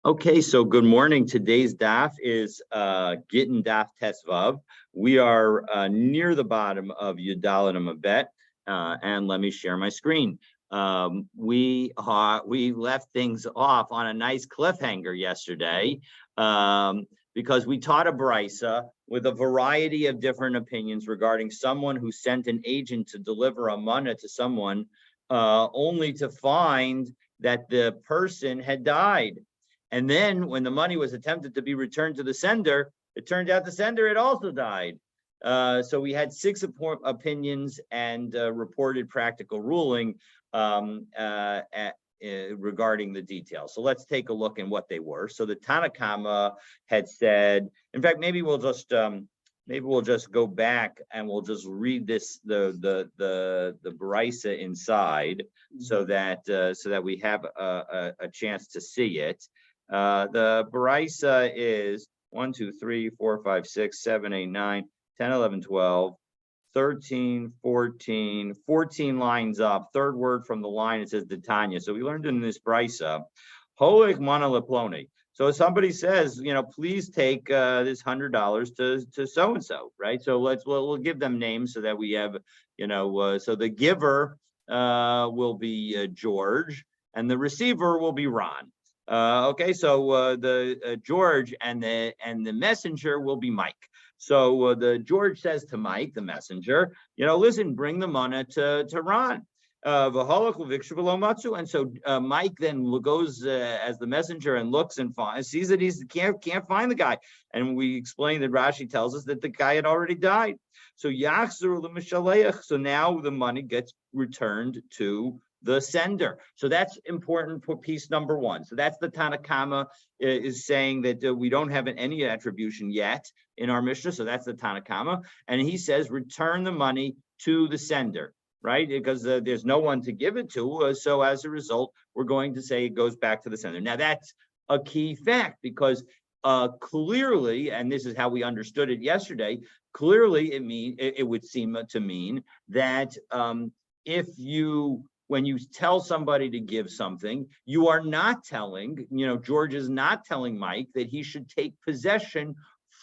Okay, so good morning. Today's daf is Gittin daf Tesvav. We are near the bottom of Yudalad Amabet, and let me share my screen. We left things off on a nice cliffhanger yesterday because we taught a brisa with a variety of different opinions regarding someone who sent an agent to deliver a manna to someone, only to find that the person had died. And then when the money was attempted to be returned to the sender, it turned out the sender had also died. So we had six opinions and reported practical ruling regarding the details. So let's take a look at what they were. So the Tanakama had said, in fact, maybe we'll just go back and we'll just read this the brisa inside, so that we have a chance to see it. The brisa is 1, 2, 3, 4, 5, 6, 7, 8, 9, 10, 11, 12, 13, 14 lines up. Third word from the line, it says Ditanya. So we learned in this brisa, Hoek mana leploni. So if somebody says, please take this $100 to so and so, right? So we'll give them names so that we have, so the giver will be George, and the receiver will be Ron. Okay, so the George and the messenger will be Mike. So the George says to Mike, the messenger, listen, bring the money to Ron. And so Mike then goes as the messenger and looks and sees that he can't find the guy. And we explain that Rashi tells us that the guy had already died. So so now the money gets returned to the sender. So that's important for piece number one. So that's the Tanakama is saying that we don't have any attribution yet in our Mishnah. So that's the Tanakama. And he says, return the money to the sender, right? Because there's no one to give it to. So as a result, we're going to say it goes back to the sender. Now that's a key fact, because clearly, and this is how we understood it yesterday, clearly it would seem to mean that when you tell somebody to give something, you are not telling, George is not telling Mike that he should take possession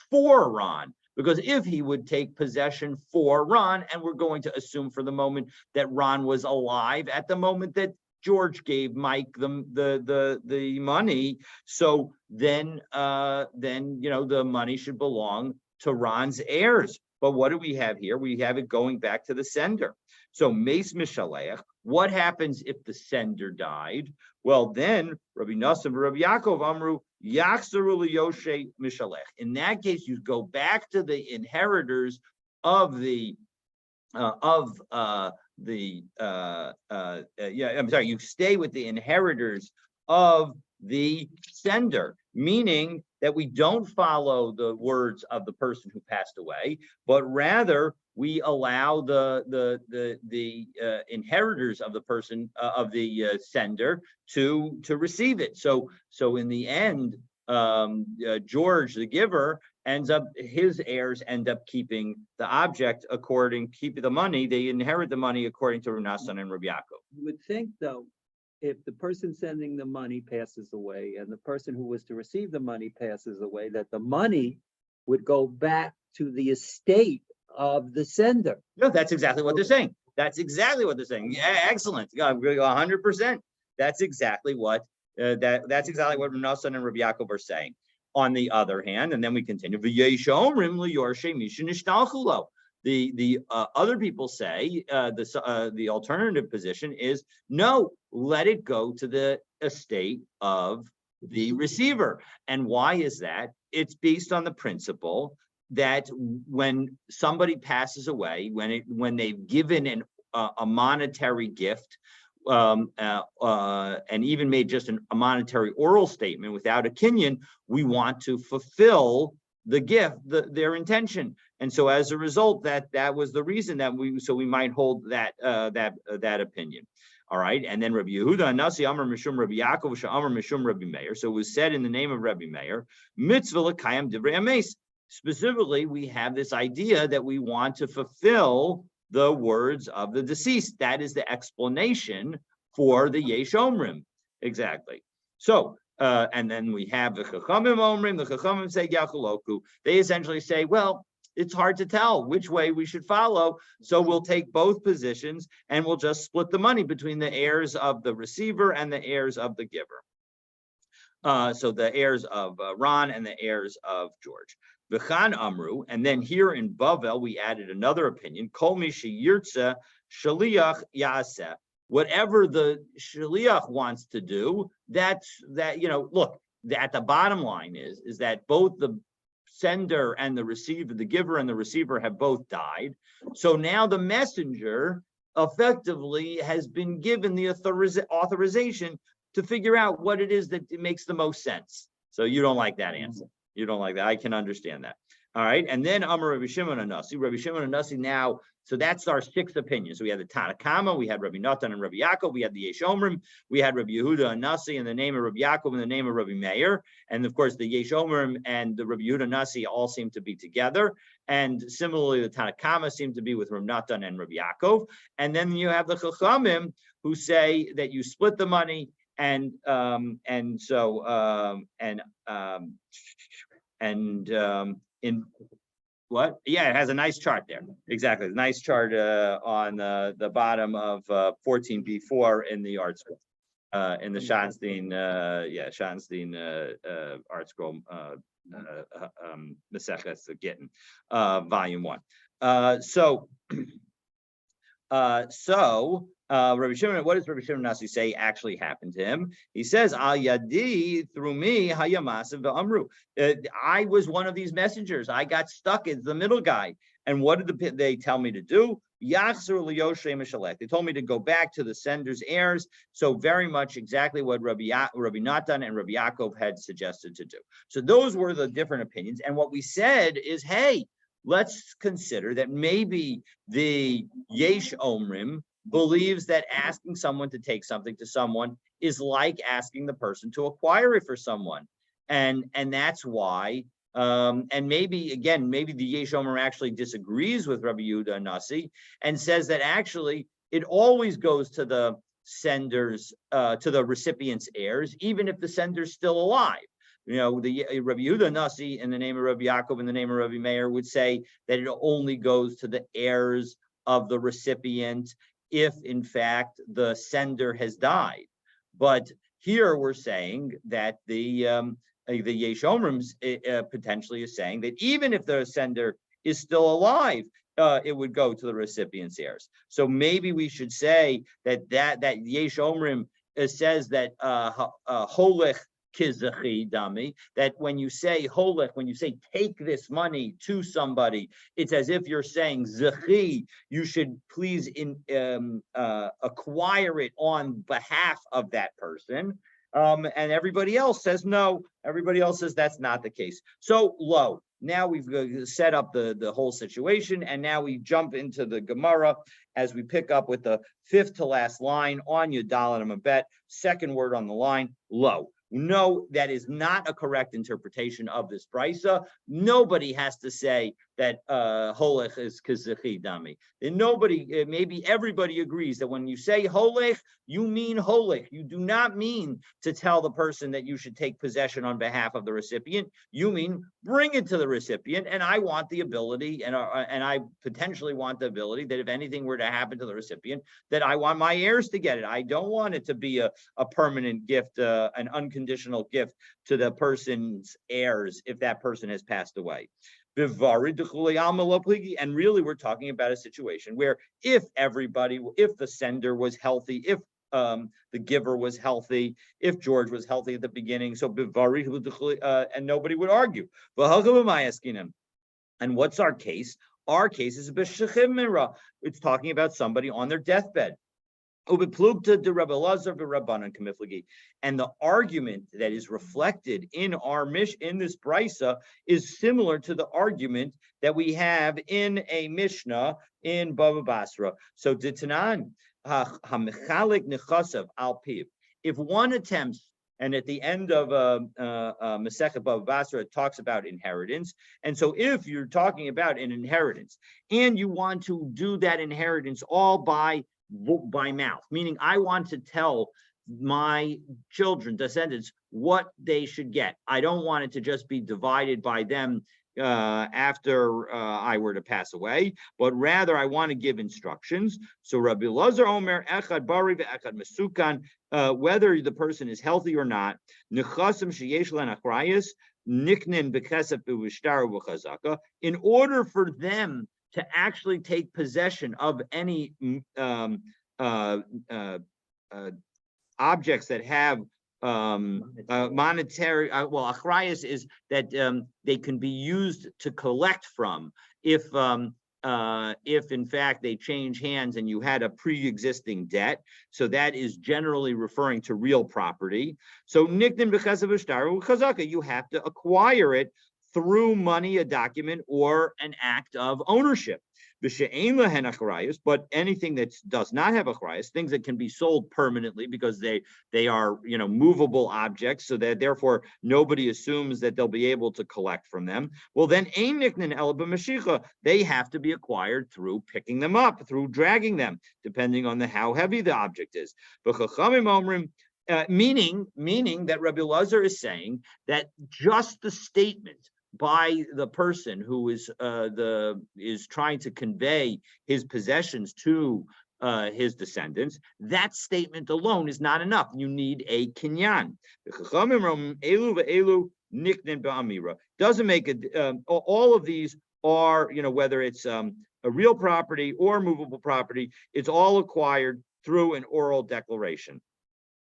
for Ron. Because if he would take possession for Ron, and we're going to assume for the moment that Ron was alive at the moment that George gave Mike the money, so then the money should belong to Ron's heirs. But what do we have here? We have it going back to the sender. So Meis Mishalech, what happens if the sender died? Well, then Rabbi Nassim and Rabbi Yaakov Amru Yachzaru Liyoshe Mishalech. In that case, you go back to the inheritors of you stay with the inheritors of the sender, meaning that we don't follow the words of the person who passed away, but rather we allow the inheritors of the person of the sender to receive it. So in the end, George, the giver, his heirs end up keeping the object keep the money. They inherit the money according to Rav Nassan and Rabbi Yaakov. You would think, though, if the person sending the money passes away and the person who was to receive the money passes away, that the money would go back to the estate of the sender. No, that's exactly what they're saying. That's exactly what they're saying. Yeah, excellent. 100%. That's exactly what that's exactly what Rav Nassan and Rabbi Yaakov are saying. On the other hand, and then we continue. The other people say the alternative position is no, let it go to the estate of the receiver. And why is that? It's based on the principle that when somebody passes away, when they've given a monetary gift, and even made just a monetary oral statement without a kinyan, we want to fulfill the gift, their intention. And so as a result, that was the reason that we might hold that opinion. All right, and then Rabbi Yehuda Nasi Amar Mishum Rabbi Yaakov Sha'amar Mishum Rabbi Meir. So it was said in the name of Rabbi Meir, Mitzvah L'Kayam Divrei Ames. Specifically, we have this idea that we want to fulfill the words of the deceased. That is the explanation for the Yesh Omrim. Exactly. So And then we have the Chachamim Omrim. The Chachamim say Yachuloku. They essentially say, well, it's hard to tell which way we should follow. So we'll take both positions and we'll just split the money between the heirs of the receiver and the heirs of the giver. So the heirs of Ron and the heirs of George. V'chan Amru, and then here in Bavel, we added another opinion. Kol mi sheyirtza shaliach yaseh. Whatever the shaliach wants to do, look, at the bottom line is that both the sender and the receiver, the giver and the receiver have both died. So now the messenger effectively has been given the authorization to figure out what it is that makes the most sense. So you don't like that answer. You don't like that. I can understand that. All right. And then Amar Rabbi Shimon Anasi. Rabbi Shimon Anasi now, so that's our sixth opinion. So we had the Tanna Kama, we had Rabbi Natan and Rabbi Yaakov, we had the Yesh Omrim, we had Rabbi Yehuda Anasi in the name of Rabbi Yaakov and the name of Rabbi Meir. And of course, the Yesh Omrim and the Rabbi Yehuda Anasi all seem to be together. And similarly, the Tanna Kama seem to be with Rabbi Natan and Rabbi Yaakov. And then you have the Chachamim who say that you split the money in what? Yeah, it has a nice chart there. Exactly, nice chart on the bottom of 14b4 in the art scroll, in the Schottenstein, Schottenstein art scroll, Maseches Gittin, volume 1. Rabbi Shimon, what does Rabbi Shimon Nasi say actually happened to him? He says, Al Yadi, through me, Hayamasim v'amru. I was one of these messengers. I got stuck as the middle guy. And what did they tell me to do? They told me to go back to the sender's heirs. So very much exactly what Rabbi Natan and Rabbi Yaakov had suggested to do. So those were the different opinions. And what we said is, hey, let's consider that maybe the Yesh Omrim believes that asking someone to take something to someone is like asking the person to acquire it for someone. And that's why, and maybe the Yesh Omer actually disagrees with Rabbi Yehuda Nasi and says that actually it always goes to the sender's, to the recipient's heirs, even if the sender's still alive. The Rabbi Yehuda Nasi in the name of Rabbi Yaakov in the name of Rabbi Meir would say that it only goes to the heirs of the recipient if in fact the sender has died. But here we're saying that the Yesh Omrim potentially is saying that even if the sender is still alive, it would go to the recipient's heirs. So maybe we should say that Yesh Omrim says that Holech Kizachi Dami, that when you say Holech, when you say take this money to somebody, it's as if you're saying Zachi, you should please acquire it on behalf of that person. And everybody else says no. Everybody else says that's not the case. So now we've set up the whole situation, and now we jump into the Gemara as we pick up with the fifth to last line on Yudal and Amabet, second word on the line, lo. No, that is not a correct interpretation of this brisa. Nobody has to say that holech is kazechi dami. And nobody, maybe everybody agrees that when you say holech, you mean holech. You do not mean to tell the person that you should take possession on behalf of the recipient. You mean bring it to the recipient. And I want the ability, and I potentially want the ability that if anything were to happen to the recipient, that I want my heirs to get it. I don't want it to be a permanent gift, an unconditional gift to the person's heirs if that person has passed away. And really, we're talking about a situation where if the sender was healthy, if the giver was healthy, if George was healthy at the beginning, so and nobody would argue. And what's our case? Our case is it's talking about somebody on their deathbed. And the argument that is reflected in in this brisa is similar to the argument that we have in a Mishnah in Bava Basra. So Ditanan hamechalik nechasav al piv. If one attempts, and at the end of Masechet Bava Basra, it talks about inheritance. And so if you're talking about an inheritance and you want to do that inheritance all by mouth, meaning I want to tell my children, descendants, what they should get. I don't want it to just be divided by them after I were to pass away, but rather I want to give instructions. So Rabbi Elazar Omer, Echad Bari ve'Echad Mesukan, whether the person is healthy or not, Nechasim sheyesh len achrayus, niknin bekesef b'vishtar v'chazaka, in order for them to actually take possession of any objects that have monetary, well, achrayas is that they can be used to collect from if in fact they change hands and you had a pre-existing debt. So that is generally referring to real property. So niknin b'chesav v'shtar chazaka, you have to acquire it through money, a document, or an act of ownership. But anything that does not have achrayas, things that can be sold permanently because they are movable objects, so that therefore nobody assumes that they'll be able to collect from them. Well, then they have to be acquired through picking them up, through dragging them, depending on how heavy the object is. Meaning that Rabbi Elazar is saying that just the statement by the person who is trying to convey his possessions to his descendants, that statement alone is not enough. You need a kinyan. Doesn't make it. All of these are, whether it's a real property or movable property, it's all acquired through an oral declaration.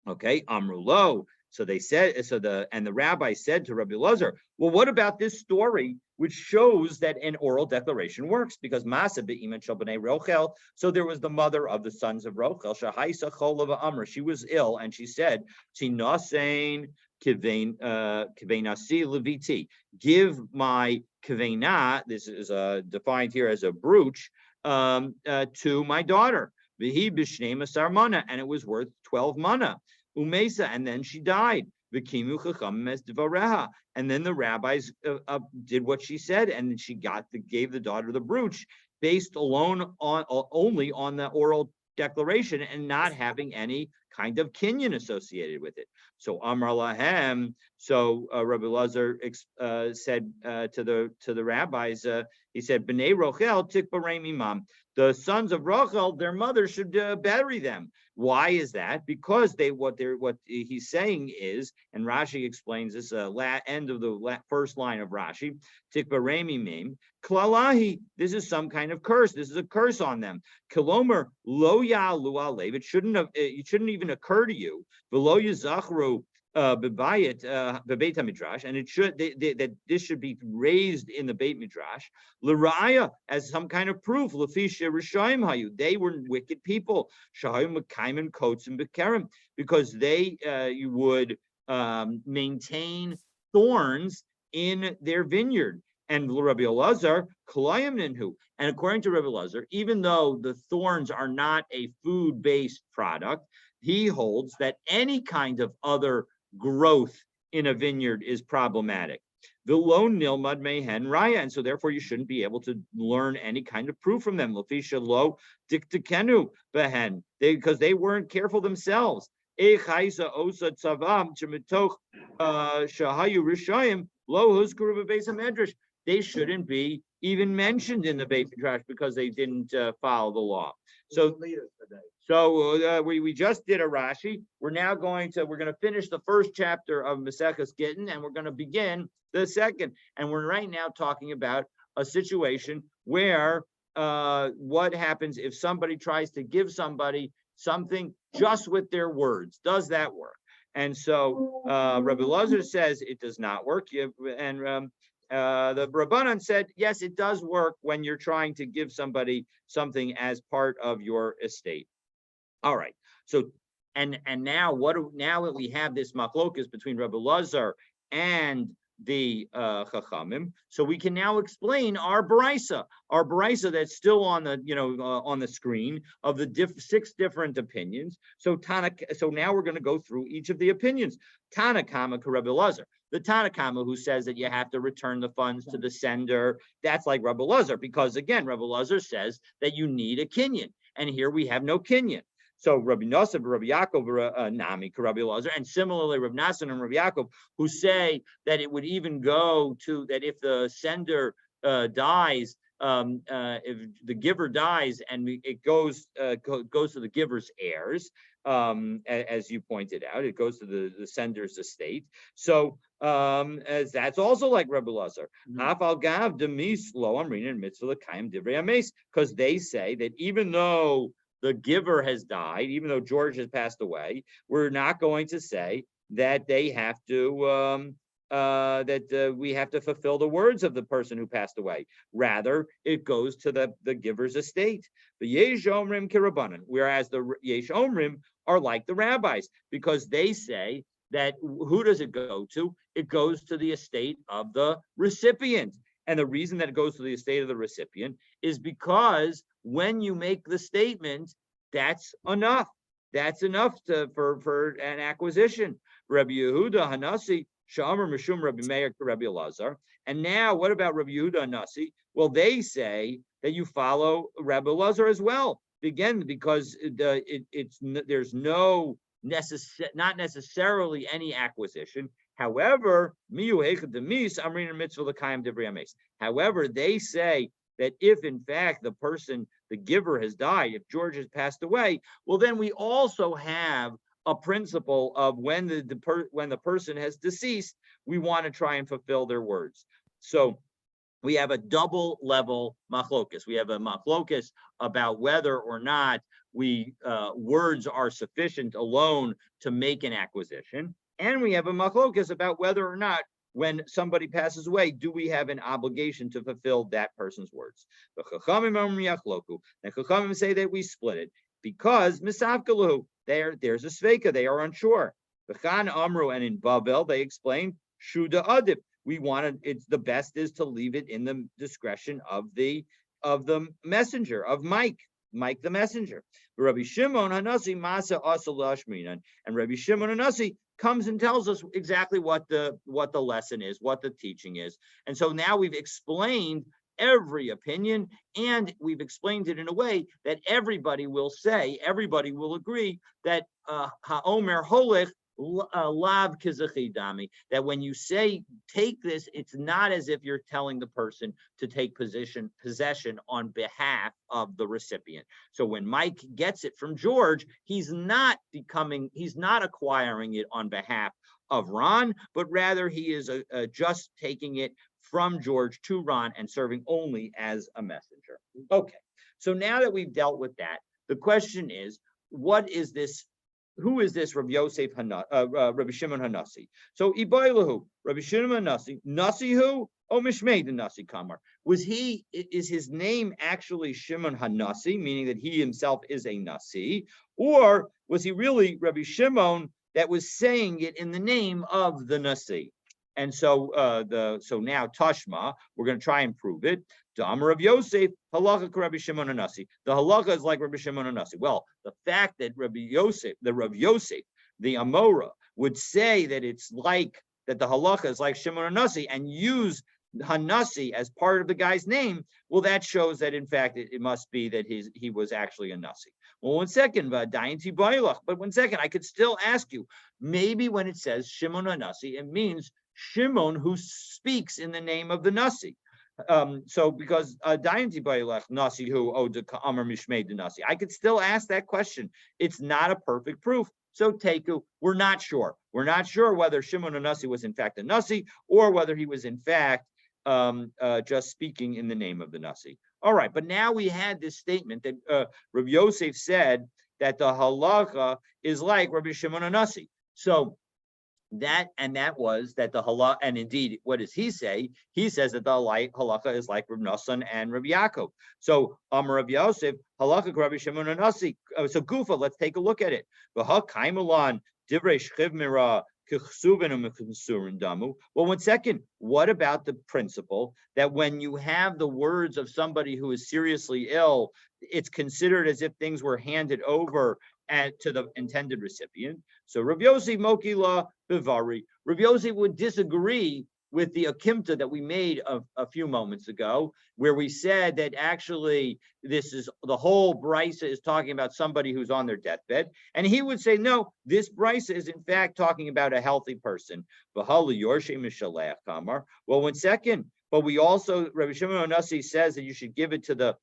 Okay, Amrulo. So they said, the rabbi said to Rabbi Elazar, well, what about this story which shows that an oral declaration works? Because Masa be'iman shel b'nei Rochel. So there was the mother of the sons of Rochel, Shahaisa Cholava Amra. She was ill, and she said, Tinasein kivenasi leviti. Give my kivena, this is defined here as a brooch, to my daughter. Vihi b'shnei masar mana, and it was worth 12 mana. Umesa, and then she died. Vikimu chachamim es dvareha, and then the rabbis did what she said, and she gave the daughter the brooch based only on the oral declaration and not having any kind of kinyan associated with it. So Amar Lahem. So Rabbi Elazar said to the rabbis, he said, "Bnei Rochel tikbarei mimam." The sons of Rochel, their mother should bury them. Why is that? Because what he's saying is, and Rashi explains this end of the first line of Rashi, tikbarei mimim klalahi. This is some kind of curse. This is a curse on them. Kilomer lo ya'alu alev. It shouldn't even occur to you. V'lo yizachru b'bayit b'beit hamidrash, and it should that this should be raised in the Beit Midrash l'raya as some kind of proof. L'fisha rishayim hayu, they were wicked people. Shahayim mekayim kotzim b'kerem, because they you would maintain thorns in their vineyard. And Rabbi Elazar kolayim ninhu, and according to Rabbi Elazar, even though the thorns are not a food-based product, he holds that any kind of other growth in a vineyard is problematic. V'lo nilmad mehen raya, and so therefore you shouldn't be able to learn any kind of proof from them. Lefisha lo diktekenu behen, because they weren't careful themselves. Echaisa osa tzavam chemitoch shahayu rishayim lo huzkuru b'beis hamedrash. They shouldn't be even mentioned in the Beit Midrash because they didn't follow the law. So we just did a Rashi. We're going to finish the first chapter of Maseches Gittin, and we're going to begin the second. And we're right now talking about a situation where what happens if somebody tries to give somebody something just with their words. Does that work? And so Rabbi Elazar says it does not work. The Rabbanan said, yes, it does work when you're trying to give somebody something as part of your estate. All right. So, and now now that we have this machlokas between Rabbi Elazar and the Chachamim, so we can now explain our baraisa that's still on the on the screen of the 6 different opinions. So now we're going to go through each of the opinions. Tanakama Rabbi Elazar, the Tanakama who says that you have to return the funds to the sender. That's like Rabbi Elazar, because again, Rabbi Elazar says that you need a kinyan, and here we have no kinyan. So Rabbi Nosson, Rabbi Yaakov, Nami, Rabbi Elazar, and similarly Rabbi Nassan and Rabbi Yaakov, who say that it would even go to that if the sender dies, if the giver dies, and it goes goes to the giver's heirs, as you pointed out, it goes to the sender's estate. So as that's also like Rabbi Elazar. Because they say that even though the giver has died, even though George has passed away, we're not going to say that they have to we have to fulfill the words of the person who passed away. Rather, it goes to the giver's estate. The Yesh Omrim Kirabanan, whereas the Yesh Omrim are like the rabbis, because they say that who does it go to? It goes to the estate of the recipient. And the reason that it goes to the estate of the recipient is because when you make the statement, that's enough. That's enough for an acquisition. Rabbi Yehuda Hanasi, Shamar Mishum Rabbi Meir Rabbi Elazar. And now what about Rabbi Yehuda Hanasi? Well, they say that you follow Rabbi Elazar as well. Again, because there's no not necessarily any acquisition. However, however, they say that if in fact the giver has died, if George has passed away, well, then we also have a principle of when the person has deceased, we want to try and fulfill their words. So we have a double level machlokus. We have a machlokus about whether or not words are sufficient alone to make an acquisition, and we have a machlokus about whether or not when somebody passes away, do we have an obligation to fulfill that person's words? The Chachamim say that we split it because misafkalu, there's a sveka, they are unsure. V'chan amru, and in Babel they explain shuda adif. It's the best is to leave it in the discretion of the messenger, of Mike the messenger. Rabbi Shimon Hanasi Masa Asal Ashminan, and Rabbi Shimon Hanasi comes and tells us exactly what the lesson is, what the teaching is. And so now we've explained every opinion, and we've explained it in a way that everybody will agree that Ha'omer Holech Lav Kizachidami, that when you say take this, it's not as if you're telling the person to take possession on behalf of the recipient. So when Mike gets it from George, he's not acquiring it on behalf of Ron, but rather he is just taking it from George to Ron and serving only as a messenger. Okay, so now that we've dealt with that, the question is, what is this? Who is this Rabbi Shimon Hanasi? So Ibailahu, Rabbi Shimon Hanasi, Nasi who? Oh, Mishmei the Nasi Kamar. Is his name actually Shimon Hanasi, meaning that he himself is a Nasi? Or was he really Rabbi Shimon that was saying it in the name of the Nasi? And so now Tashma, we're going to try and prove it. Amar of Yosef, halacha Rabbi Shimon Hanasi. The halacha is like Rabbi Shimon Hanasi. Well, the fact that Rabbi Yosef, the Amora, would say that it's like that the halacha is like Shimon Hanasi and use Hanasi as part of the guy's name, well, that shows that in fact it must be that he was actually a Nasi. Well, one second, but one second, I could still ask you, maybe when it says Shimon Hanasi, it means Shimon who speaks in the name of the Nasi. So because Nasi who Amar Mishmei the Nasi, I could still ask that question. It's not a perfect proof. So Teku, we're not sure. We're not sure whether Shimon Hanasi was in fact a Nasi or whether he was in fact just speaking in the name of the Nasi. All right, but now we had this statement that Rabbi Yosef said that the halacha is like Rabbi Shimon Hanasi. So that was that the halacha, and indeed, what does he say? He says that the halacha is like Rabbi Nassan and Rabbi Yaakov. So Amar Rabbi Yosef, halacha Rabbi Shimon Hanasi. So Gufa, let's take a look at it. V'ha kaimulan divrei shchiv mira kichsuven u'mechsurin damu. Well, one second. What about the principle that when you have the words of somebody who is seriously ill, it's considered as if things were handed over to the intended recipient? So Rabbi Yossi Mokila Bivari. Rabbi Yossi would disagree with the akimta that we made a few moments ago, where we said that actually this is the whole brisa is talking about somebody who's on their deathbed, and he would say, no, this brisa is in fact talking about a healthy person. Well, 1 second, but we also, Rabbi Shimon Onasi says that you should give it to the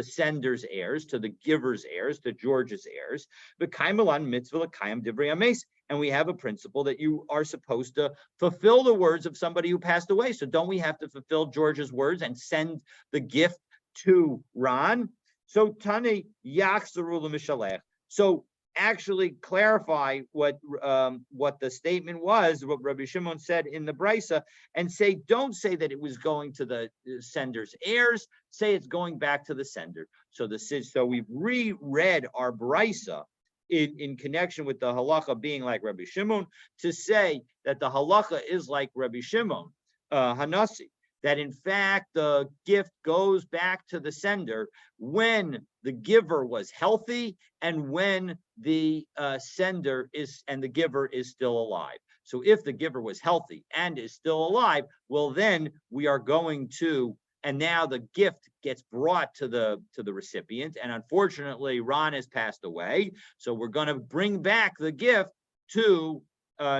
sender's heirs, to the giver's heirs, to George's heirs. The kaimalan mitzvah kayam divrei ames, and we have a principle that you are supposed to fulfill the words of somebody who passed away. So don't we have to fulfill George's words and send the gift to Ron? So Tani yachzaru l'mishalech. So actually clarify what the statement was, what Rabbi Shimon said in the brisa, and say, don't say that it was going to the sender's heirs, say it's going back to the sender. So we've reread our brisa in connection with the halacha being like Rabbi Shimon, to say that the halacha is like Rabbi Shimon Hanasi, that in fact the gift goes back to the sender when the giver was healthy and when the sender is and the giver is still alive. So if the giver was healthy and is still alive, well, then we are going to, and now the gift gets brought to the recipient. And unfortunately, Ron has passed away, so we're going to bring back the gift to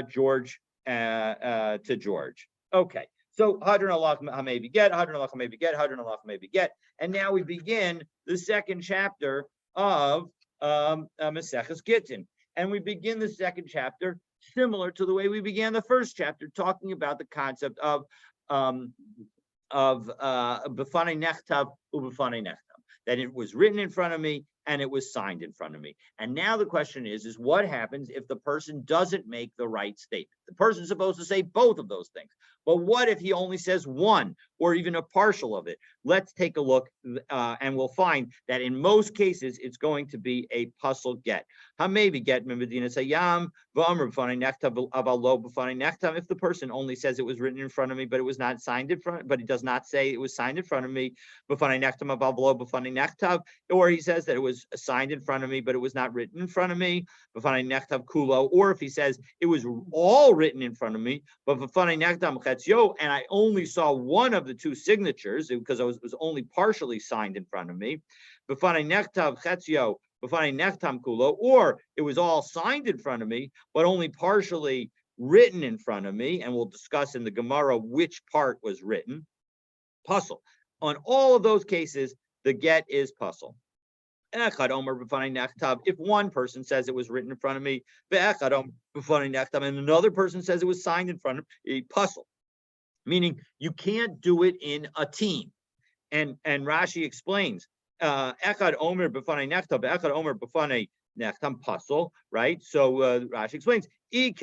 George. Okay. So Hadron Allah may beget, Hadron Allah may beget, Hadron Allah may beget, and now we begin the second chapter of Maseches Gittin, and we begin the second chapter similar to the way we began the first chapter, talking about the concept of b'fanei nechtav u'b'fanei nechtam, that it was written in front of me and it was signed in front of me. And now the question is what happens if the person doesn't make the right statement? The person's supposed to say both of those things. But what if he only says one or even a partial of it? Let's take a look, and we'll find that in most cases, it's going to be a puzzle get. If the person only says it was written in front of me, but it was not signed in front, but he does not say it was signed in front of me, or he says that it was signed in front of me, but it was not written in front of me, or if he says it was all written in front of me, but and I only saw one of the two signatures because it was only partially signed in front of me, or it was all signed in front of me, but only partially written in front of me, and we'll discuss in the Gemara which part was written. Puzzle. On all of those cases, the get is puzzle. If one person says it was written in front of me, and another person says it was signed in front of me, puzzle. Meaning you can't do it in a team. And Rashi explains, Echad Omer b'fanei nechtam, Echad Omer b'fanei nechtam puzzle, right? So Rashi explains, if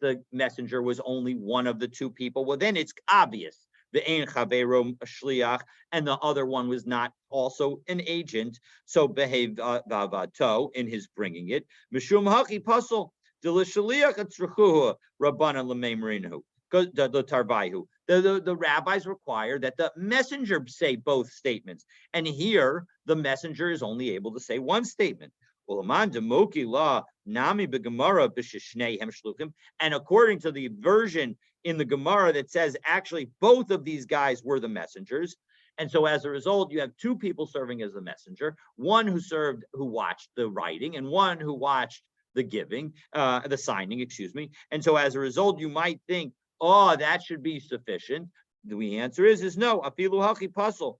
the messenger was only one of the two people, well, then it's obvious. And the other one was not also an agent, so behave in his bringing it. Mishum haki puzzle. The rabbis require that the messenger say both statements, and here the messenger is only able to say one statement. And according to the version in the Gemara that says actually both of these guys were the messengers, and so as a result you have two people serving as the messenger, one who watched the writing and one who watched the signing, excuse me. And so as a result, you might think, oh, that should be sufficient. The answer is no. Afilu hachi pasol.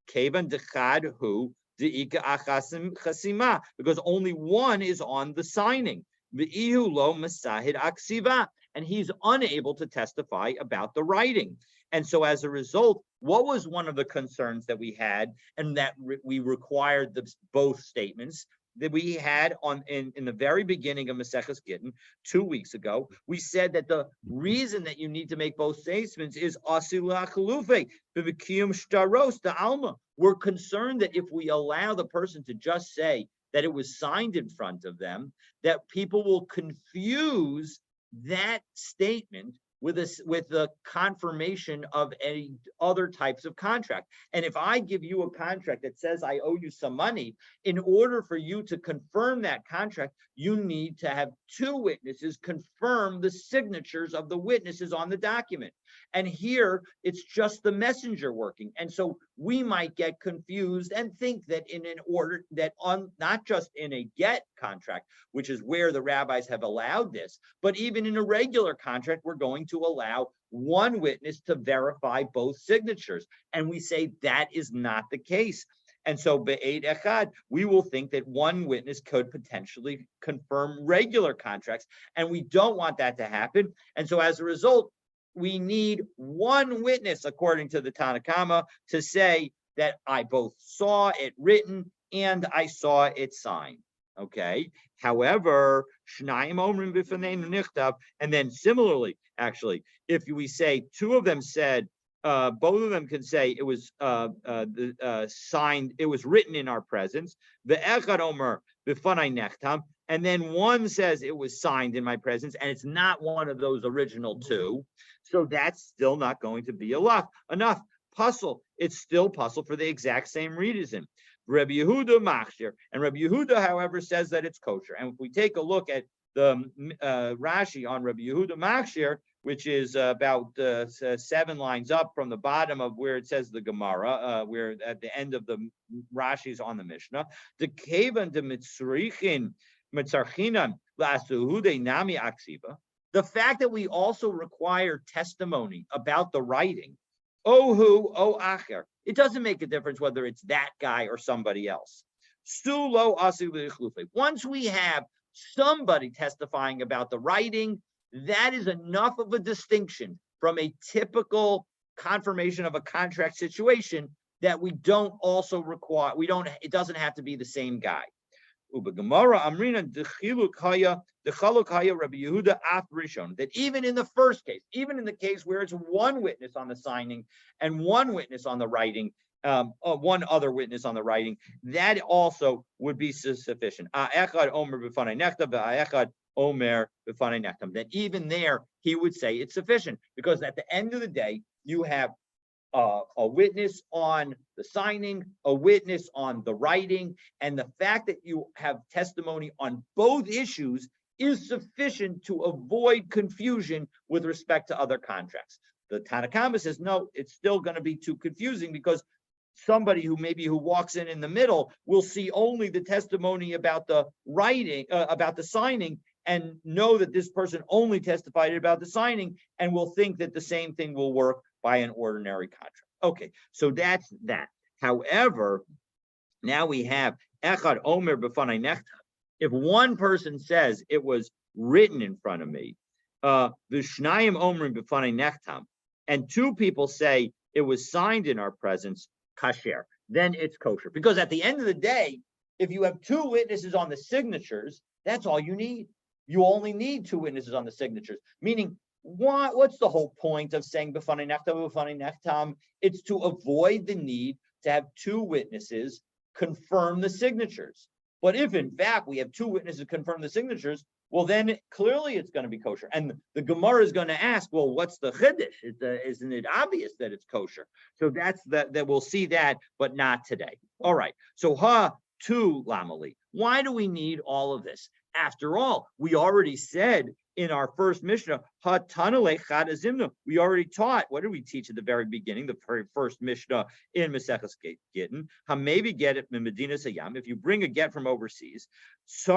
Kevan dechad hu deika achasim chasima, because only one is on the signing. V'ihu lo masahid aksiva, and he's unable to testify about the writing. And so as a result, what was one of the concerns that we had, and that we required both statements that we had in the very beginning of Maseches Gittin 2 weeks ago? We said that the reason that you need to make both statements is asila chalufe b'vikiyum shtaros the alma. We're concerned that if we allow the person to just say that it was signed in front of them, that people will confuse that statement with the confirmation of any other types of contract. And if I give you a contract that says I owe you some money, in order for you to confirm that contract, you need to have two witnesses confirm the signatures of the witnesses on the document. And here it's just the messenger working. And so we might get confused and think that in an order that on not just in a get contract, which is where the rabbis have allowed this, but even in a regular contract, we're going to allow one witness to verify both signatures. And we say that is not the case. And so be'ed echad, we will think that one witness could potentially confirm regular contracts, and we don't want that to happen. And so as a result, we need one witness, according to the Tanna Kama, to say that I both saw it written and I saw it signed. Okay. However, shnayim omrim b'faneinu nichtav, and then similarly, actually, if we say two of them said, both of them can say it was signed, it was written in our presence. The echad omer b'fanei nechtam, and then one says it was signed in my presence, and it's not one of those original two. So that's still not going to be enough. Puzzle, it's still puzzle for the exact same reason. Rabbi Yehuda machshir, and Rabbi Yehuda, however, says that it's kosher. And if we take a look at the Rashi on Rabbi Yehuda machshir, which is about 7 lines up from the bottom of where it says the Gemara, where at the end of the Rashi's on the Mishnah, the kevan de mitzrichin mitzarchinan la'asuhude nami aksiva. The fact that we also require testimony about the writing, ohu o acher, it doesn't make a difference whether it's that guy or somebody else. Once we have somebody testifying about the writing, that is enough of a distinction from a typical confirmation of a contract situation that we don't also require. It doesn't have to be the same guy. That even in the first case, even in the case where it's one witness on the signing and one witness on the writing, one other witness on the writing, that also would be sufficient. That even there, he would say it's sufficient, because at the end of the day, you have a witness on the signing, a witness on the writing, and the fact that you have testimony on both issues is sufficient to avoid confusion with respect to other contracts. The Tanna Kama says, no, it's still going to be too confusing, because somebody who walks in the middle will see only the testimony about the writing, about the signing, and know that this person only testified about the signing, and will think that the same thing will work by an ordinary contract. Okay, so that's that. However, now we have echad omer b'fanei nechtam. If one person says it was written in front of me, v'shnayim omrim b'fanei nechtam, and two people say it was signed in our presence, kasher, then it's kosher. Because at the end of the day, if you have two witnesses on the signatures, that's all you need. You only need two witnesses on the signatures, meaning what's the whole point of saying b'fanei nechtam? It's to avoid the need to have two witnesses confirm the signatures. But if in fact we have two witnesses confirm the signatures, well, then clearly it's going to be kosher. And the Gemara is going to ask, well, what's the chiddush? Isn't it obvious that it's kosher? So that's that we'll see that, but not today. All right. So tu lamali. Why do we need all of this? After all, we already said in our first Mishnah, we already taught, what did we teach at the very beginning, the very first Mishnah in Maseches Gittin? Maybe get it in Medina Sayam. If you bring a get from overseas, you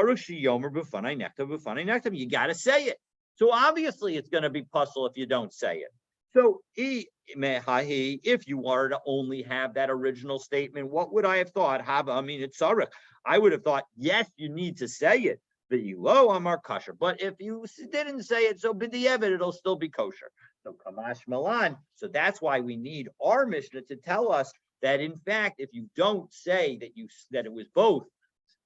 got to say it. So obviously it's going to be puzzle if you don't say it. So if you were to only have that original statement, what would I have thought? I would have thought, yes, you need to say it. Kosher. But if you didn't say it, so b'di'evet, it'll still be kosher. So kamash malan. So that's why we need our Mishnah to tell us that in fact, if you don't say that it was both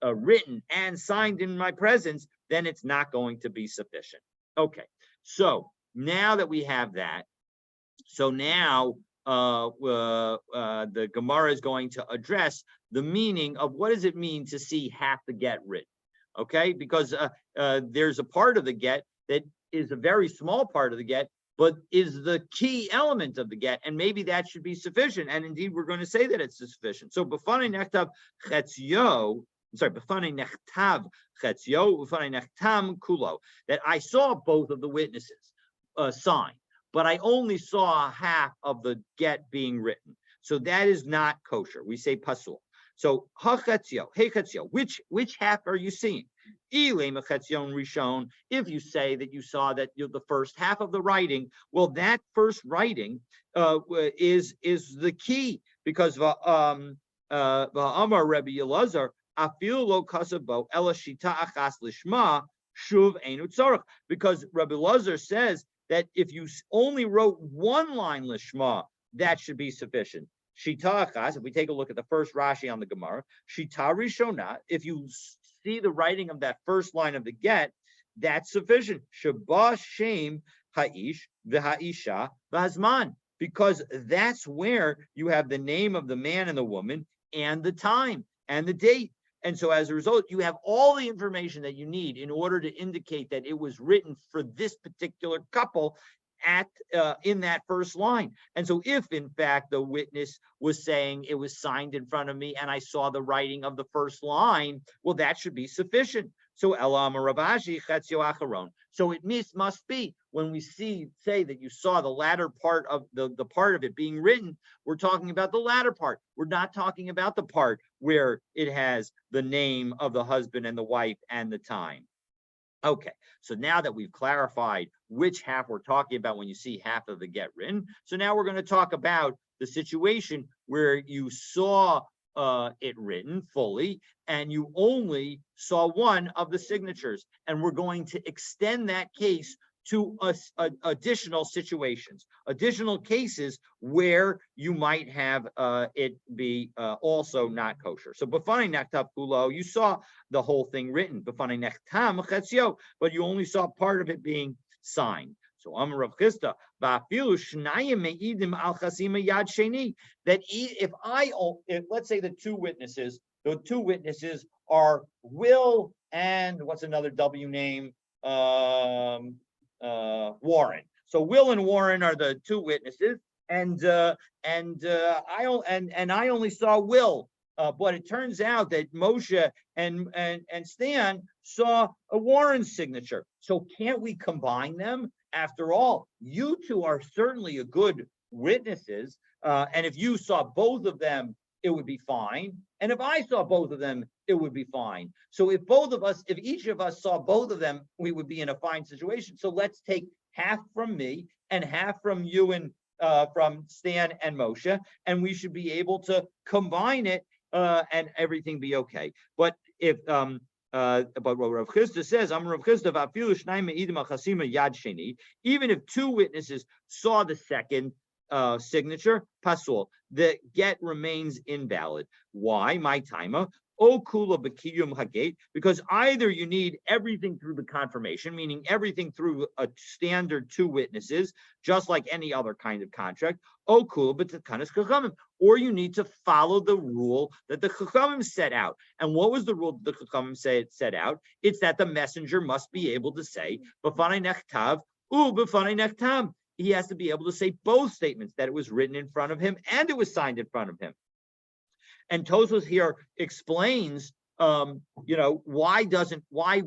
written and signed in my presence, then it's not going to be sufficient. Okay. So now that we have that, so now the Gemara is going to address the meaning of what does it mean to see half the get written. Okay, because there's a part of the get that is a very small part of the get but is the key element of the get, and maybe that should be sufficient. And indeed, we're going to say that it's sufficient. So b'fanei nechtav chetzio, b'fanei nechtav chetzio, b'fanei nechtam kulo, that I saw both of the witnesses sign, but I only saw half of the get being written. So that is not kosher. We say pasul. So hachetzio, hey chetzio, which half are you seeing? If you say that you saw that the first half of the writing, well, that first writing is the key, because Amar Rebbe Elazar afil lo kasabo ela shita achas lishma shuv einu tzarich, because Rebbe Elazar says that if you only wrote one line lishma, that should be sufficient. Shita achas, if we take a look at the first Rashi on the Gemara, shita rishona, if you see the writing of that first line of the get, that's sufficient. Sheba shem ha'ish v'ha'isha v'hazman, because that's where you have the name of the man and the woman and the time and the date. And so as a result, you have all the information that you need in order to indicate that it was written for this particular couple in that first line. And so if in fact the witness was saying it was signed in front of me and I saw the writing of the first line, well, that should be sufficient. So Elam Ravashi Chetzio Acharon. So it must be when we say that you saw the latter part of the part of it being written, we're talking about the latter part. We're not talking about the part where it has the name of the husband and the wife and the time. Okay, so now that we've clarified which half we're talking about when you see half of the get written, so now we're going to talk about the situation where you saw it written fully and you only saw one of the signatures, and we're going to extend that case to additional situations, additional cases where you might have it be also not kosher. So b'fanei nektav kulo, you saw the whole thing written, b'fanei nechtam chetzio, but you only saw part of it being signed. So Amar Rav Chisda, va'afilu shnayim me'idim al chasima yad sheni, that if let's say the two witnesses are Will and what's another W name? Warren. So Will and Warren are the two witnesses, and I only saw Will, but it turns out that Moshe and Stan saw a Warren signature. So can't we combine them? After all, you two are certainly a good witnesses, and if you saw both of them, it would be fine. And if I saw both of them, it would be fine. So if each of us saw both of them, we would be in a fine situation. So let's take half from me and half from you and from Stan and Moshe, and we should be able to combine it and everything be okay. But if but what Rav Chisda says, I'm Rav Chisda, even if two witnesses saw the second signature, pasul, the get remains invalid. Why? My timer. O kula b'kiyum hagate, because either you need everything through the confirmation, meaning everything through a standard two witnesses, just like any other kind of contract. O kula b'takanas chachamim, or you need to follow the rule that the chachamim set out. And what was the rule that the chachamim set out? It's that the messenger must be able to say b'fanei nechtav b'fanei nechtam. He has to be able to say both statements, that it was written in front of him and it was signed in front of him. And Tosfos here explains, why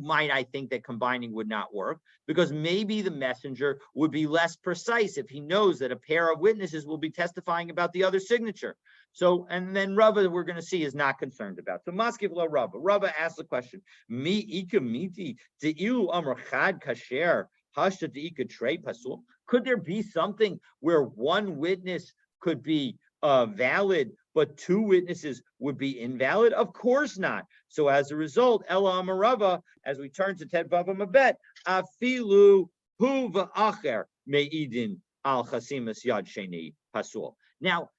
might I think that combining would not work? Because maybe the messenger would be less precise if he knows that a pair of witnesses will be testifying about the other signature. So, and then Rava, we're going to see, is not concerned about. So Maskiv lo Rava. Rava asked the question, Mi ika miti te'ilu amar chad kasher hashta de'ika trei pasul. Could there be something where one witness could be valid, but two witnesses would be invalid? Of course not. So as a result, Ela Amarava, as we turn to Ted Bava Mabet, Afilu hu va'acher me'idin al chasimas yad sheni pasul. Now,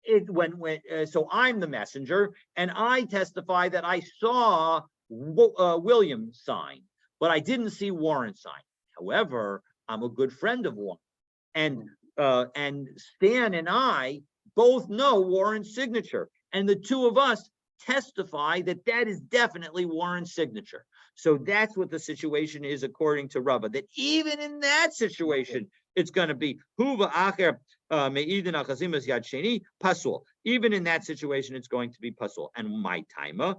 so I'm the messenger, and I testify that I saw William sign, but I didn't see Warren sign. However, I'm a good friend of Warren, and Stan and I both know Warren's signature, and the two of us testify that that is definitely Warren's signature. So that's what the situation is according to Rava, that even in that situation, it's going to be huva acher me'idin achazimas yad sheni pasul. Even in that situation, it's going to be pasul. And my timer,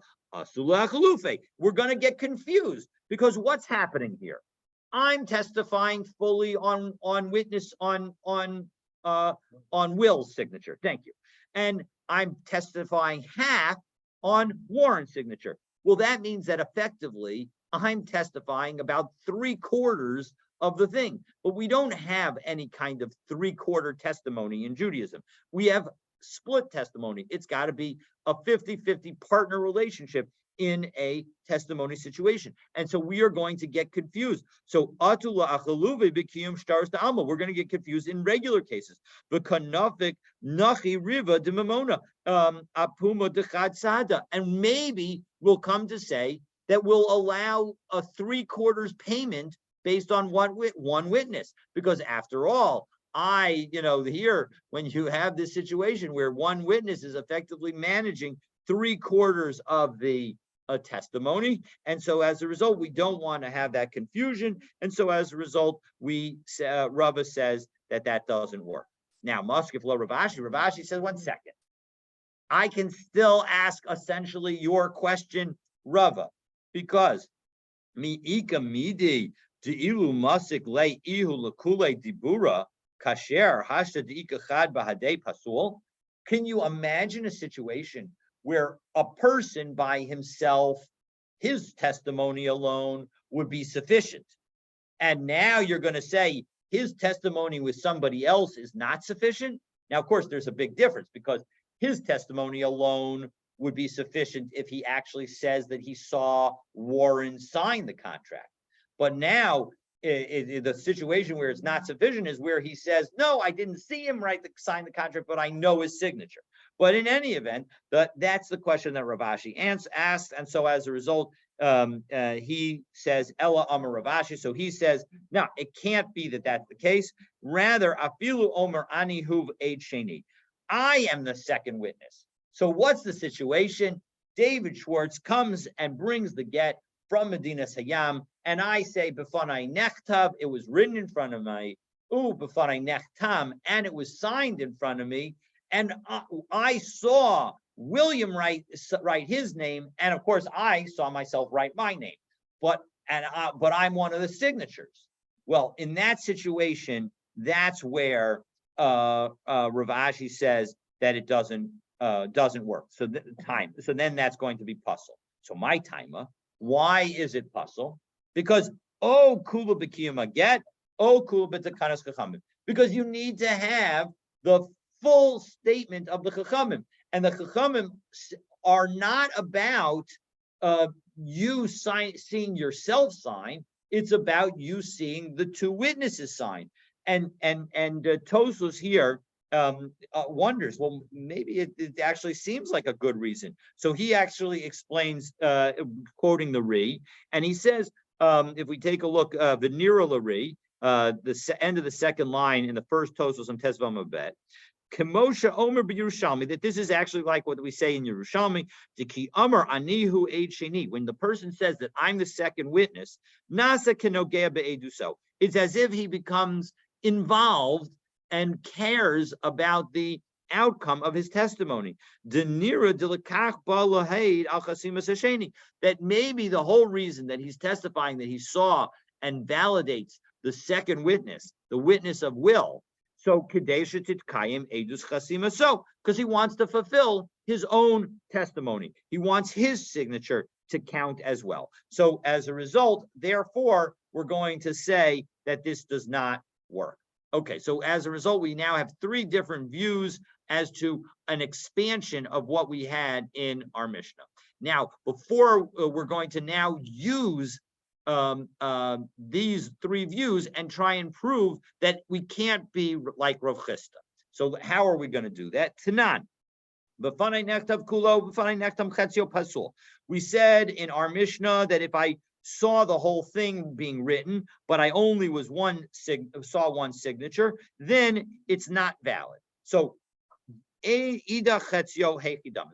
we're going to get confused because what's happening here? I'm testifying fully on witness on Will's signature. Thank you. And I'm testifying half on Warren's signature. Well, that means that effectively I'm testifying about 3/4 of the thing, but we don't have any kind of 3/4 testimony in Judaism. We have split testimony. It's got to be a 50-50 partner relationship in a testimony situation. And so we are going to get confused. So atula achaluve b'kiyum shtaros ta'alma. We're going to get confused in regular cases. V'kanafik nachi riva demamona apuma dechad sada. And maybe we'll come to say that we'll allow a 3/4 payment based on one witness. Because after all, here, when you have this situation where one witness is effectively managing 3/4 of the testimony, and so as a result, we don't want to have that confusion, and so as a result, Rava says that doesn't work. Now, Moskif lo Ravashi says, 1 second, I can still ask essentially your question, Rava, because mi'ika midi de'ilu masik le ihu lekule dibura kasher hashta de'ika chad bahadei pasul. Can you imagine a situation where a person by himself, his testimony alone would be sufficient? And now you're going to say his testimony with somebody else is not sufficient? Now, of course, there's a big difference because his testimony alone would be sufficient if he actually says that he saw Warren sign the contract. But now the situation where it's not sufficient is where he says, no, I didn't see him sign the contract, but I know his signature. But in any event, that's the question that Ravashi asked. And so as a result, he says, Ella Amar Ravashi. So he says, no, it can't be that that's the case. Rather, Afilu Omer Ani Huv Eid Sheni. I am the second witness. So what's the situation? David Schwartz comes and brings the get from Medina Hayam, and I say, Befanai Nechtav, it was written in front of me, Befanai Nechtam, and it was signed in front of me, and I saw William write his name, and of course I saw myself write my name, but I'm one of the signatures. Well, in that situation, that's where Ravashi says that it doesn't work. So then that's going to be puzzle. So my timer, why is it puzzle? Because kula b'kiyuma get, kula b'takanas chachamim. Because you need to have the full statement of the chachamim, and the chachamim are not about you seeing yourself sign. It's about you seeing the two witnesses sign. And Tosfos here wonders, well, maybe it actually seems like a good reason. So he actually explains, quoting the Ri, and he says, if we take a look, the Nira L'Ri, the end of the second line in the first Tosfos on Tesvav Mabet, Kemosha Omer b'Yerushalmi, that this is actually like what we say in Yerushalmi, Diki Amar Anihu Eid Sheni, when the person says that I'm the second witness, Nasa Kenogea be'eduso, it's as if he becomes involved and cares about the outcome of his testimony. That maybe the whole reason that he's testifying that he saw and validates the second witness, the witness of Will, so because he wants to fulfill his own testimony. He wants his signature to count as well. So as a result, therefore, we're going to say that this does not work. Okay, so as a result, we now have 3 different views as to an expansion of what we had in our Mishnah. Now, before we're going to now use these 3 views and try and prove that we can't be like Rav Chisda. So how are we going to do that? Tanan. We said in our Mishnah that if I saw the whole thing being written, but I only saw one signature, then it's not valid. So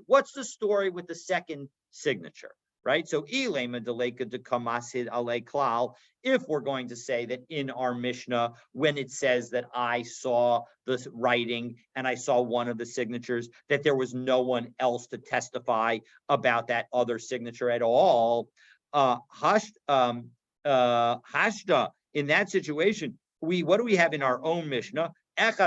what's the story with the second signature? right? So ilema deleka de kamasid ale klal. If we're going to say that in our Mishnah, when it says that I saw the writing and I saw one of the signatures, that there was no one else to testify about that other signature at all, hashda, in that situation, what do we have in our own Mishnah? If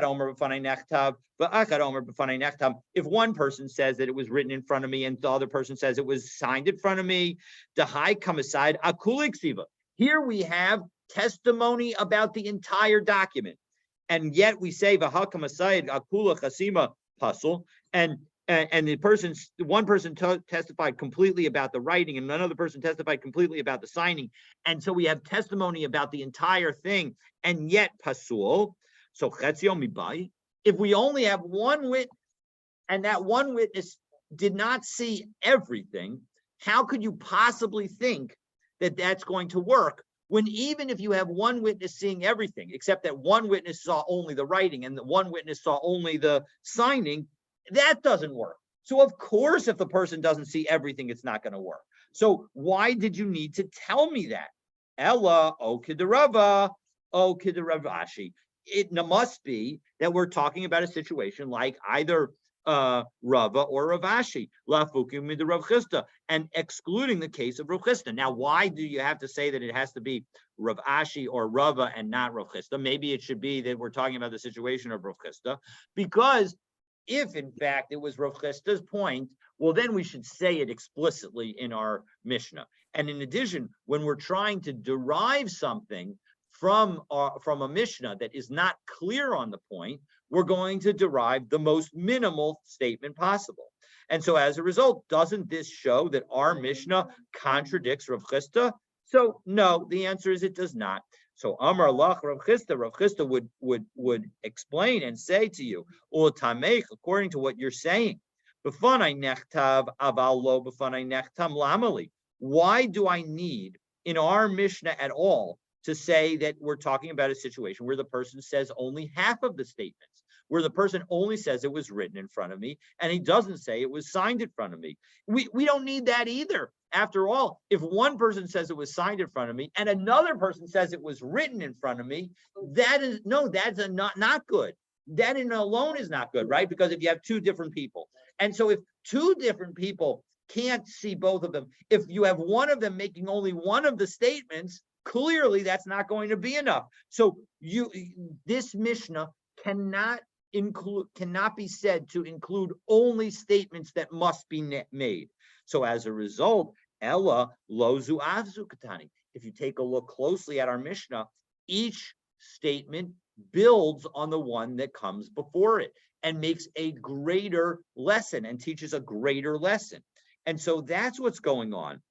one person says that it was written in front of me and the other person says it was signed in front of me, the high come aside, here we have testimony about the entire document. And yet we say v'hakam aside akula chasima puzzle, and one person testified completely about the writing and another person testified completely about the signing. And so we have testimony about the entire thing, and yet pasul. So if we only have one witness and that one witness did not see everything, how could you possibly think that that's going to work when even if you have one witness seeing everything, except that one witness saw only the writing and the one witness saw only the signing, that doesn't work. So of course, if the person doesn't see everything, it's not going to work. So why did you need to tell me that? Ella, o kidarava, o kidaravashi. It must be that we're talking about a situation like either Rava or Rav Ashi, lafukim Rav Chisda, and excluding the case of Rav Chisda. Now, why do you have to say that it has to be Rav Ashi or Rava and not Rav Chisda? Maybe it should be that we're talking about the situation of Rav Chisda, because if in fact it was Rav Chisda's point, well, then we should say it explicitly in our Mishnah. And in addition, when we're trying to derive something from a Mishnah that is not clear on the point, we're going to derive the most minimal statement possible. And so as a result, doesn't this show that our Mishnah contradicts Rav Chisda? So no, the answer is it does not. So Amar Lach Rav Chisda would explain and say to you, Ulatamech, according to what you're saying, B'fanai nechtav aval lo b'fanai nechtam lamali. Why do I need in our Mishnah at all to say that we're talking about a situation where the person says only half of the statements, where the person only says it was written in front of me and he doesn't say it was signed in front of me? We don't need that either. After all, if one person says it was signed in front of me and another person says it was written in front of me, that's not good. That in alone is not good, right? Because if you have two different people, and so if two different people can't see both of them, if you have one of them making only one of the statements, clearly that's not going to be enough. So this Mishnah cannot be said to include only statements that must be made. So as a result, Ella lozu avzu katani. If you take a look closely at our Mishnah, each statement builds on the one that comes before it and makes a greater lesson and teaches a greater lesson. And so that's what's going on.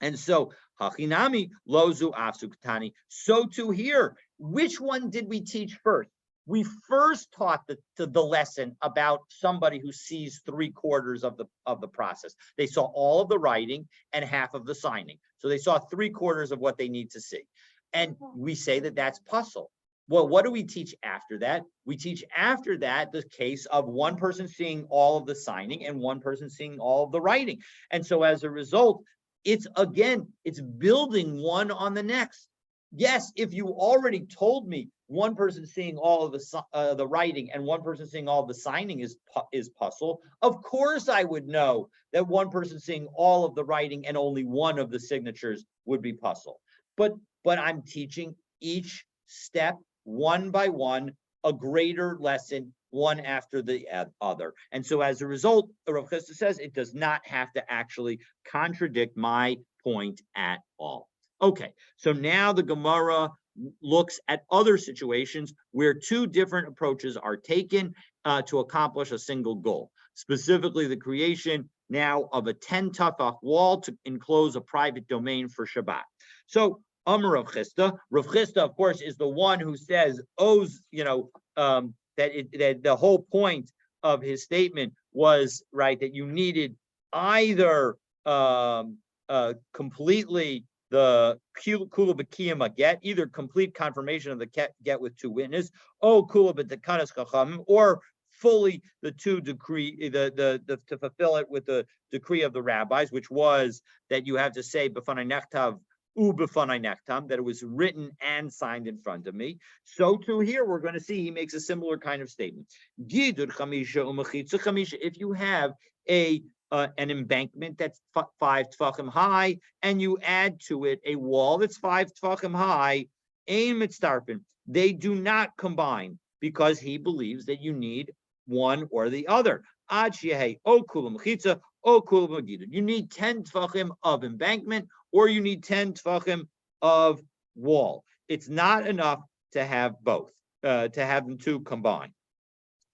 And so, hachinami lozu afsuktani. So too here, which one did we teach first? We first taught the lesson about somebody who sees 3/4 of the process. They saw all of the writing and half of the signing. So they saw 3/4 of what they need to see. And we say that that's puzzle. Well, what do we teach after that? We teach after that the case of one person seeing all of the signing and one person seeing all of the writing. And so as a result, it's building one on the next. Yes, if you already told me one person seeing all of the writing and one person seeing all of the signing is puzzle, of course I would know that one person seeing all of the writing and only one of the signatures would be puzzle. But I'm teaching each step one by one, a greater lesson, one after the other. And so as a result, Rav Chisda says it does not have to actually contradict my point at all. Okay, so now the Gemara looks at other situations where two different approaches are taken to accomplish a single goal, specifically the creation now of a 10 tafach wall to enclose a private domain for Shabbat. So Amar Rav Chisda. Rav Chisda, of course, is the one who says, that the whole point of his statement was, right, that you needed either completely the kula b'kiyama get, either complete confirmation of the get with two witnesses, kula b'tekanas chachamim, or fully the two decree, to fulfill it with the decree of the rabbis, which was that you have to say b'fanai nechtav u'b'fanai nechtam, that it was written and signed in front of me. So too here, we're going to see he makes a similar kind of statement. Gidud chamisha u'mechitza chamisha. If you have an embankment that's 5 tefachim high, and you add to it a wall that's 5 tefachim high, ein mitzdarfin, they do not combine, because he believes that you need one or the other. Ad sheyehi o kula mechitza o kula megidud. You need 10 tefachim of embankment, or you need 10 tefachim of wall. It's not enough to have both, to have them two combined.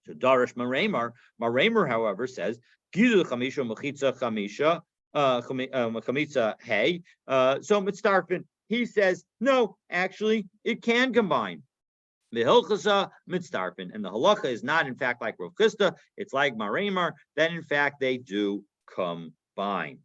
So Darish Maremer, however, says gidud chamisha mechitza chamisha chamisha hey. So mitzdarfin, he says no, actually it can combine. The hilchasa mitzdarfin, and the halacha is not in fact like Rav Chisda, it's like Maremer, that in fact they do combine.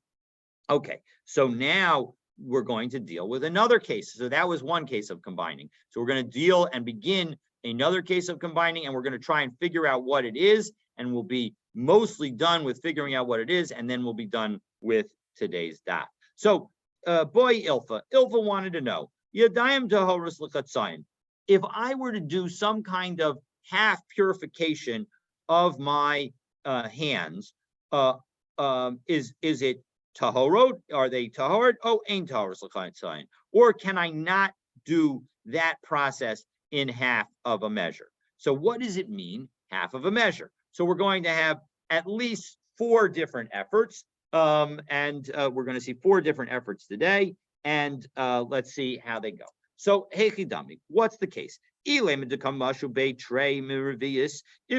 Okay, so now we're going to deal with another case. So that was one case of combining. So we're going to deal and begin another case of combining, and we're going to try and figure out what it is, and we'll be mostly done with figuring out what it is, and then we'll be done with today's daf. So, boy, Ilfa wanted to know, Yadayim Tahoros L'Chatzayin, if I were to do some kind of half purification of my hands, is it tahorot? Are they tahorot? Oh, ain't Tahoros L'Chatzayin. Or can I not do that process in half of a measure? So what does it mean, half of a measure? So we're going to have at least 4 different efforts, and we're going to see 4 different efforts today, and let's see how they go. So, Hechidami, what's the case? If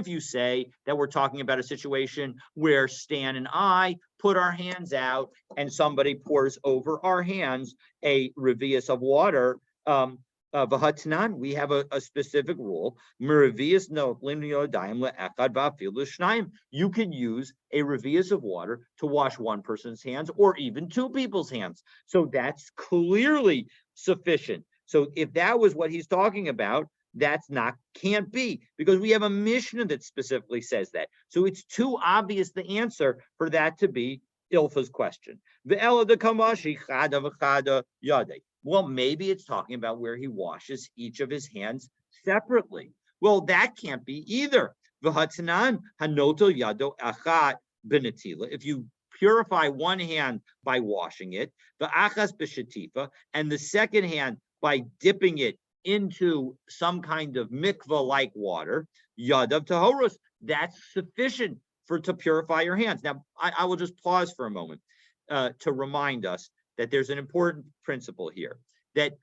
you say that we're talking about a situation where Stan and I put our hands out and somebody pours over our hands a revius of water, V'hatnan, we have a specific rule. You can use a revius of water to wash one person's hands or even 2 people's hands. So that's clearly sufficient. So if that was what he's talking about, can't be, because we have a Mishnah that specifically says that. So it's too obvious the answer for that to be Ilfa's question. Well, maybe it's talking about where he washes each of his hands separately. Well, that can't be either. If you purify one hand by washing it, and the second hand by dipping it into some kind of mikvah-like water, yadav tahoros, that's sufficient to purify your hands. Now, I will just pause for a moment to remind us that there's an important principle here, that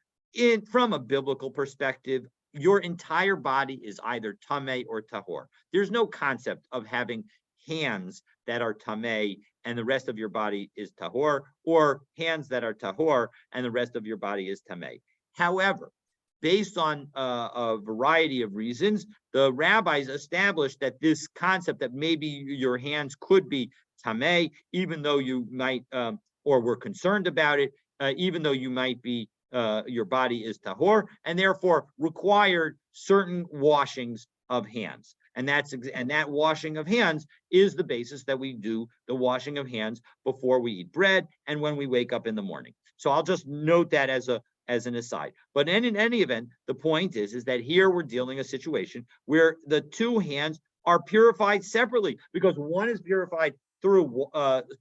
from a biblical perspective, your entire body is either tameh or tahor. There's no concept of having hands that are tameh and the rest of your body is tahor, or hands that are tahor and the rest of your body is tameh. However, based on a variety of reasons, the rabbis established that this concept that maybe your hands could be tameh, even though you might, or were concerned about it, even though you might be, your body is tahor, and therefore required certain washings of hands. And that washing of hands is the basis that we do the washing of hands before we eat bread and when we wake up in the morning. So I'll just note that as an aside. But in any event, the point is that here we're dealing a situation where the 2 hands are purified separately, because one is purified through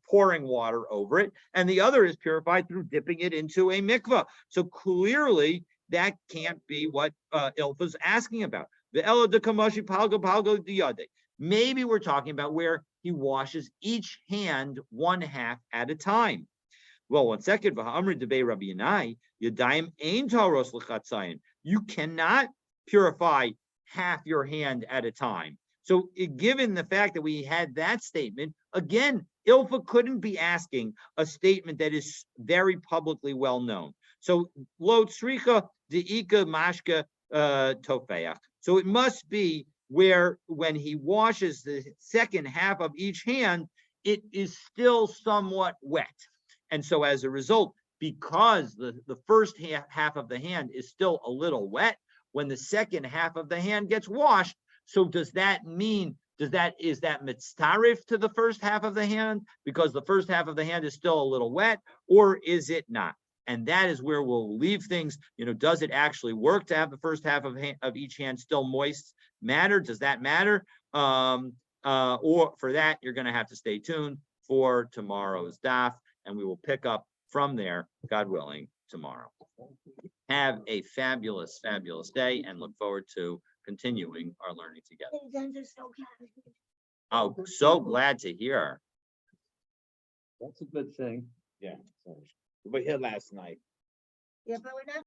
pouring water over it, and the other is purified through dipping it into a mikvah. So clearly, that can't be what Ilfa's asking about. Maybe we're talking about where he washes each hand one half at a time. Well, 1 second. You cannot purify half your hand at a time. So given the fact that we had that statement, again, Ilfa couldn't be asking a statement that is very publicly well known. So lo tzricha deika mashka tofeach. So it must be where when he washes the second half of each hand, it is still somewhat wet. And so as a result, because the first half of the hand is still a little wet, when the second half of the hand gets washed, so does that mean is that mitzarif to the first half of the hand because the first half of the hand is still a little wet, or is it not? And that is where we'll leave things, does it actually work to have the first half of each hand still moist? Does that matter? Or for that, you're going to have to stay tuned for tomorrow's daf, and we will pick up from there, God willing, tomorrow. Have a fabulous, fabulous day and look forward to continuing our learning together. Oh, so glad to hear. That's a good thing. Yeah. We were here last night. Yeah, but we're not